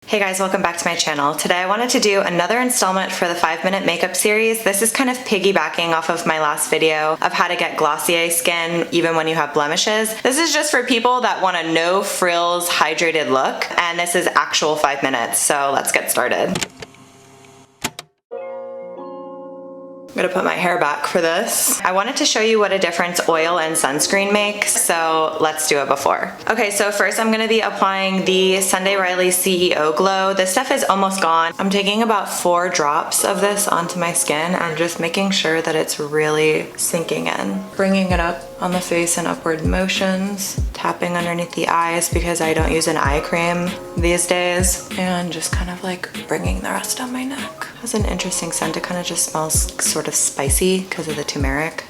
Hey guys, welcome back to my channel. Today I wanted to do another installment for the 5-minute makeup series. This is kind of piggybacking off of my last video of how to get glossier skin even when you have blemishes. This is just for people that want a no frills hydrated look, and this is actual 5 minutes, so let's get started. I'm gonna put my hair back for this. I wanted to show you what a difference oil and sunscreen make, so let's do it before. Okay, so first I'm gonna be applying the Sunday Riley CEO Glow. This stuff is almost gone. I'm taking about 4 drops of this onto my skin and just making sure that it's really sinking in. Bringing it up on the face in upward motions, tapping underneath the eyes because I don't use an eye cream these days, and just kind of like bringing the rest down my neck. It has an interesting scent. It kind of just smells sort of spicy because of the turmeric.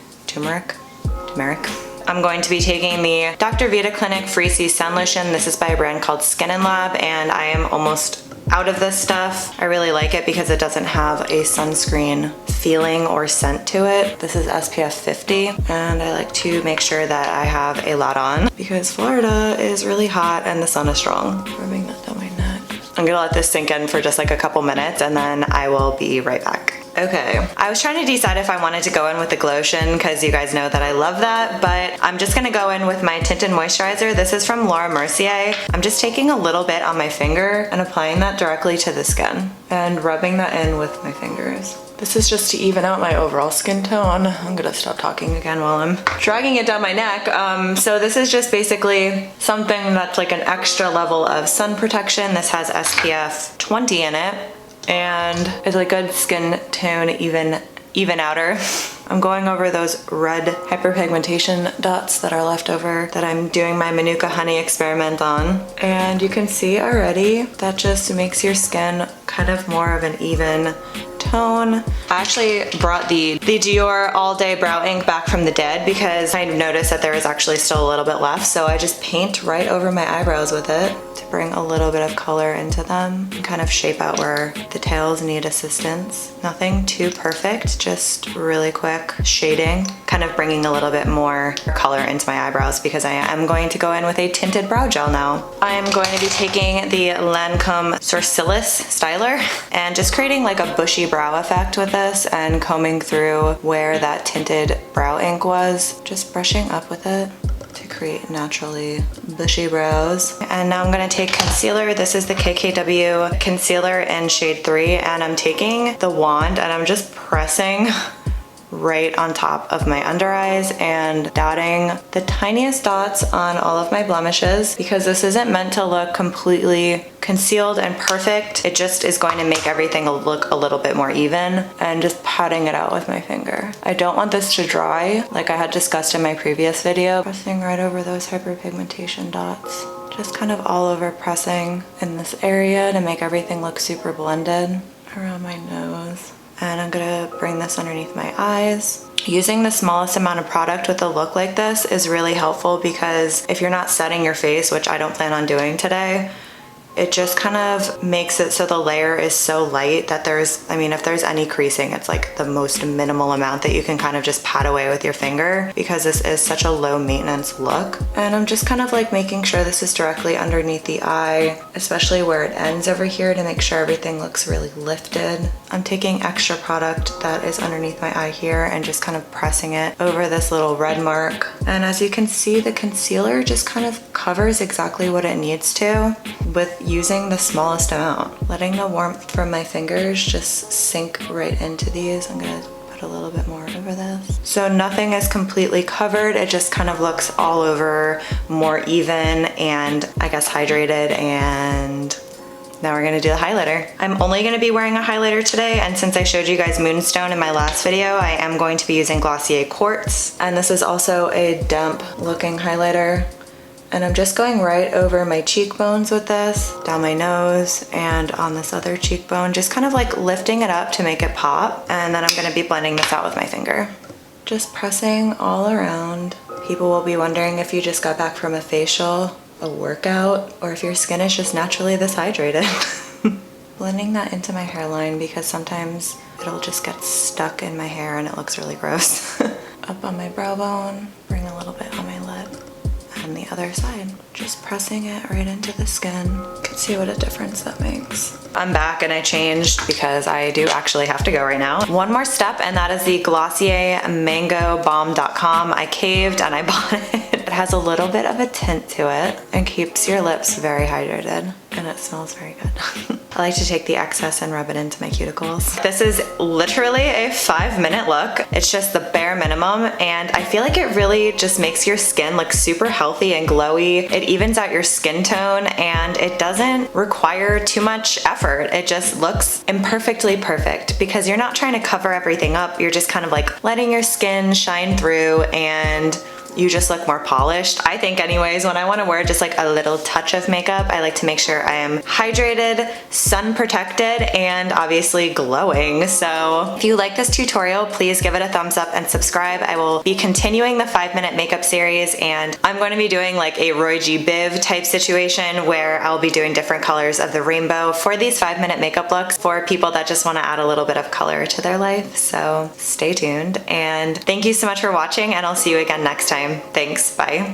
I'm going to be taking the Dr. Vita Clinic FRE-C Sun Lotion. This is by a brand called SKIN&LAB, and I am almost out of this stuff. I really like it because it doesn't have a sunscreen feeling or scent to it. This is SPF 50, and I like to make sure that I have a lot on because Florida is really hot and the sun is strong. Rubbing that down my neck. I'm gonna let this sink in for just like a couple minutes and then I will be right back. Okay, I was trying to decide if I wanted to go in with the Glotion because you guys know that I love that, but I'm just gonna go in with my tinted moisturizer. This is from MERCIER. I'm just taking a little bit on my finger and applying that directly to the skin and rubbing that in with my fingers. This is just to even out my overall skin tone. I'm gonna stop talking again while I'm dragging it down my neck. So this is just basically something that's like an extra level of sun protection. This has SPF 20 in it, and it's a good skin tone even outer. I'm going over those red hyperpigmentation dots that are left over that I'm doing my Manuka honey experiment on. And you can see already that just makes your skin kind of more of an even tone. I actually brought the DIOR All Day Brow Ink back from the dead because I noticed that there was actually still a little bit left, so I just paint right over my eyebrows with it to bring a little bit of color into them and kind of shape out where the tails need assistance. Nothing too perfect, just really quick shading, kind of bringing a little bit more color into my eyebrows because I am going to go in with a tinted brow gel now. I am going to be taking the LANCOME SOURCILS styler and just creating like a bushy brow effect with this and combing through where that tinted brow ink was, just brushing up with it to create naturally bushy brows. And now I'm gonna take concealer. This is the KKW concealer in shade 3, and I'm taking the wand and I'm just pressing right on top of my under eyes and dotting the tiniest dots on all of my blemishes because this isn't meant to look completely concealed and perfect. It just is going to make everything look a little bit more even, and just patting it out with my finger. I don't want this to dry like I had discussed in my previous video. Pressing right over those hyperpigmentation dots. Just kind of all over pressing in this area to make everything look super blended around my nose. And I'm gonna bring this underneath my eyes. Using the smallest amount of product with a look like this is really helpful because if you're not setting your face, which I don't plan on doing today, it just kind of makes it so the layer is so light that if there's any creasing, it's like the most minimal amount that you can kind of just pat away with your finger because this is such a low maintenance look. And I'm just kind of like making sure this is directly underneath the eye, especially where it ends over here, to make sure everything looks really lifted. I'm taking extra product that is underneath my eye here and just kind of pressing it over this little red mark. And as you can see, the concealer just kind of covers exactly what it needs to with using the smallest amount. Letting the warmth from my fingers just sink right into these. I'm gonna put a little bit more over this. So nothing is completely covered. It just kind of looks all over, more even and I guess hydrated. And now we're gonna do the highlighter. I'm only gonna be wearing a highlighter today, and since I showed you guys Moonstone in my last video, I am going to be using Glossier QUARTZ. And this is also a damp looking highlighter. And I'm just going right over my cheekbones with this, down my nose and on this other cheekbone, just kind of like lifting it up to make it pop. And then I'm gonna be blending this out with my finger. Just pressing all around. People will be wondering if you just got back from a facial, a workout, or if your skin is just naturally this hydrated. Blending that into my hairline because sometimes it'll just get stuck in my hair and it looks really gross. Up on my brow bone, bring a little bit on my lip. And the other side, just pressing it right into the skin. You can see what a difference that makes. I'm back and I changed because I do actually have to go right now. One more step, and that is the Glossier Mango Balm.com. I caved and I bought it. It has a little bit of a tint to it and keeps your lips very hydrated, and it smells very good. I like to take the excess and rub it into my cuticles. This is literally a 5-minute look. It's just the bare minimum, and I feel like it really just makes your skin look super healthy and glowy. It evens out your skin tone, and it doesn't require too much effort. It just looks imperfectly perfect because you're not trying to cover everything up. You're just kind of like letting your skin shine through, and you just look more polished. I think anyways, when I want to wear just like a little touch of makeup, I like to make sure I am hydrated, sun protected, and obviously glowing. So if you like this tutorial, please give it a thumbs up and subscribe. I will be continuing the 5-minute makeup series, and I'm going to be doing like a Roy G. Biv type situation where I'll be doing different colors of the rainbow for these 5-minute makeup looks for people that just want to add a little bit of color to their life. So stay tuned, and thank you so much for watching, and I'll see you again next time. Thanks, bye.